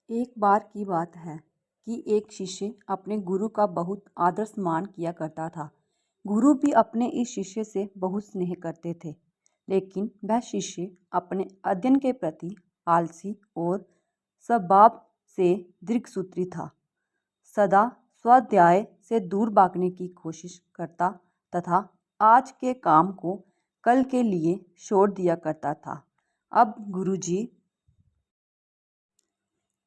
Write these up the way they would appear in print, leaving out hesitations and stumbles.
एक बार की बात है कि एक शिष्य अपने गुरु का बहुत आदर सम्मान किया करता था। गुरु भी अपने इस शिष्य से बहुत स्नेह करते थे, लेकिन वह शिष्य अपने अध्ययन के प्रति आलसी और स्वभाव से दीर्घसूत्री था। सदा स्वाध्याय से दूर भागने की कोशिश करता तथा आज के काम को कल के लिए छोड़ दिया करता था। अब गुरुजी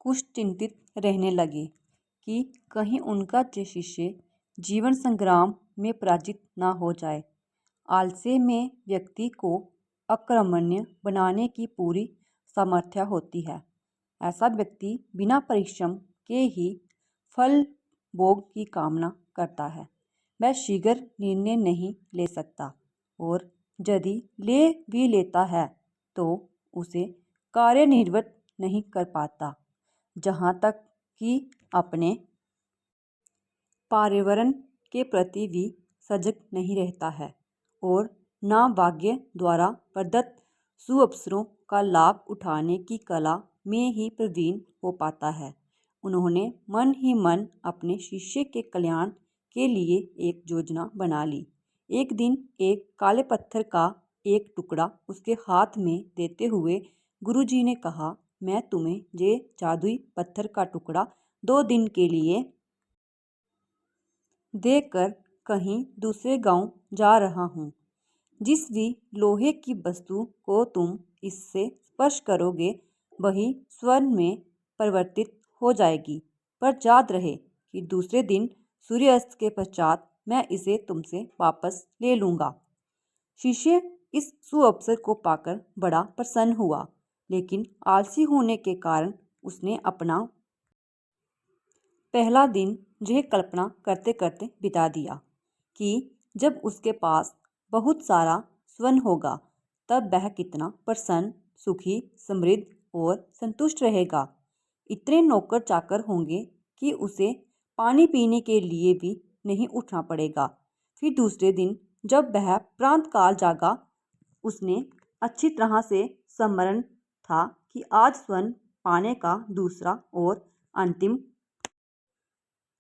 कुछ चिंतित रहने लगे कि कहीं उनका शिष्य जीवन संग्राम में पराजित न हो जाए। आलस्य में व्यक्ति को अकर्मण्य बनाने की पूरी सामर्थ्य होती है। ऐसा व्यक्ति बिना परिश्रम के ही फल भोग की कामना करता है। वह शीघ्र निर्णय नहीं ले सकता और यदि ले भी लेता है तो उसे कार्यनिर्वृत्त नहीं कर पाता। जहाँ तक कि अपने पर्यावरण के प्रति भी सजग नहीं रहता है और ना भाग्य द्वारा प्रदत्त सुअवसरों का लाभ उठाने की कला में ही प्रवीण हो पाता है। उन्होंने मन ही मन अपने शिष्य के कल्याण के लिए एक योजना बना ली। एक दिन एक काले पत्थर का एक टुकड़ा उसके हाथ में देते हुए गुरुजी ने कहा, मैं तुम्हें ये जादुई पत्थर का टुकड़ा 2 दिन के लिए देकर कहीं दूसरे गांव जा रहा हूँ। जिस भी लोहे की वस्तु को तुम इससे स्पर्श करोगे वही स्वर्ण में परिवर्तित हो जाएगी, पर याद रहे कि दूसरे दिन सूर्यास्त के पश्चात मैं इसे तुमसे वापस ले लूँगा। शिष्य इस सुअवसर को पाकर बड़ा प्रसन्न हुआ, लेकिन आलसी होने के कारण उसने अपना पहला दिन यह कल्पना करते करते बिता दिया कि जब उसके पास बहुत सारा स्वर्ण होगा तब वह कितना प्रसन्न, सुखी, समृद्ध और संतुष्ट रहेगा। इतने नौकर चाकर होंगे कि उसे पानी पीने के लिए भी नहीं उठना पड़ेगा। फिर दूसरे दिन जब वह प्रांत काल जागा, उसने अच्छी तरह से स्मरण था कि आज स्वर्ण पाने का दूसरा और अंतिम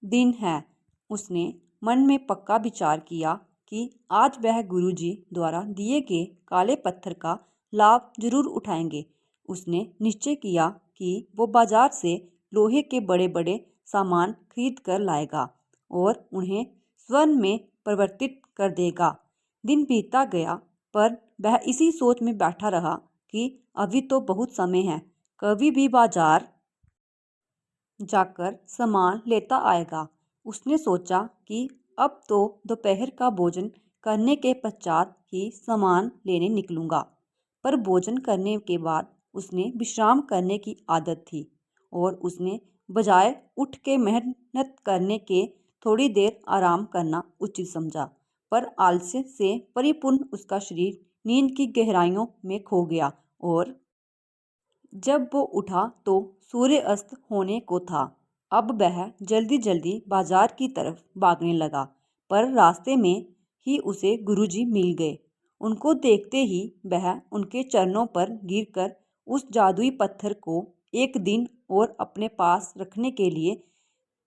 दिन है। उसने मन में पक्का विचार किया कि आज वह गुरुजी द्वारा दिए गए काले पत्थर का लाभ जरूर उठाएंगे। उसने निश्चय किया कि वो बाजार से लोहे के बड़े बड़े सामान खरीद कर लाएगा और उन्हें स्वर्ण में परिवर्तित कर देगा। दिन बीतता गया, पर वह इसी सोच में बैठा रहा कि अभी तो बहुत समय है, कभी भी बाजार जाकर सामान लेता आएगा। उसने सोचा कि अब तो दोपहर का भोजन करने के पश्चात ही सामान लेने निकलूंगा। पर भोजन करने के बाद उसने विश्राम करने की आदत थी और उसने बजाय उठ के मेहनत करने के थोड़ी देर आराम करना उचित समझा। पर आलस्य से परिपूर्ण उसका शरीर नींद की गहराइयों में खो गया और जब वो उठा तो सूर्य अस्त होने को था। अब वह जल्दी जल्दी बाजार की तरफ भागने लगा, पर रास्ते में ही उसे गुरुजी मिल गए। उनको देखते ही वह उनके चरणों पर गिरकर उस जादुई पत्थर को एक दिन और अपने पास रखने के लिए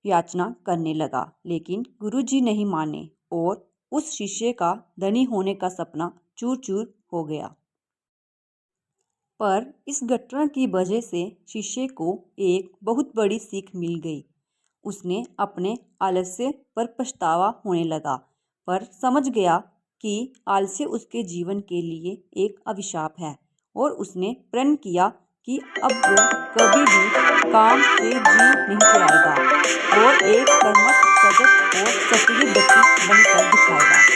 याचना करने लगा। लेकिन गुरुजी नहीं माने और उस शिष्य का धनी होने का सपना चूर चूर हो गया। पर इस घटना की वजह से शिष्य को एक बहुत बड़ी सीख मिल गई। उसने अपने आलस्य पर पछतावा होने लगा, पर समझ गया कि आलस्य उसके जीवन के लिए एक अभिशाप है और उसने प्रण किया कि अब वो कभी भी काम से जी नहीं चलाएगा और एक कर्मठ, सजग और सक्रिय व्यक्ति बनकर दिखाएगा।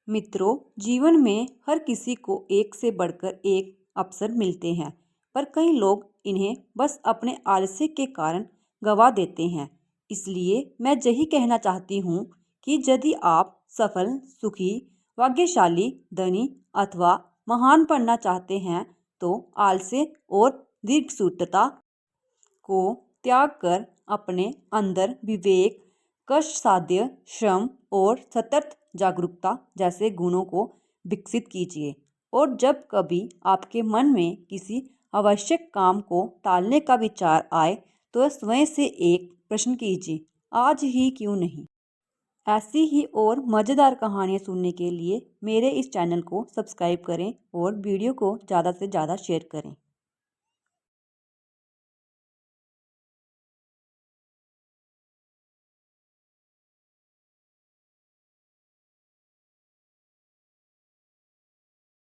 मित्रों, जीवन में हर किसी को एक से बढ़कर एक अवसर मिलते हैं, पर कई लोग इन्हें बस अपने आलस्य के कारण गंवा देते हैं। इसलिए मैं यही कहना चाहती हूँ कि यदि आप सफल, सुखी, भाग्यशाली, धनी अथवा महान बनना चाहते हैं तो आलस्य और दीर्घसूत्रता को त्याग कर अपने अंदर विवेक, कष्ट साध्य, श्रम और सतत जागरूकता जैसे गुणों को विकसित कीजिए। और जब कभी आपके मन में किसी आवश्यक काम को टालने का विचार आए तो स्वयं से एक प्रश्न कीजिए, आज ही क्यों नहीं। ऐसी ही और मज़ेदार कहानियाँ सुनने के लिए मेरे इस चैनल को सब्सक्राइब करें और वीडियो को ज़्यादा से ज़्यादा शेयर करें।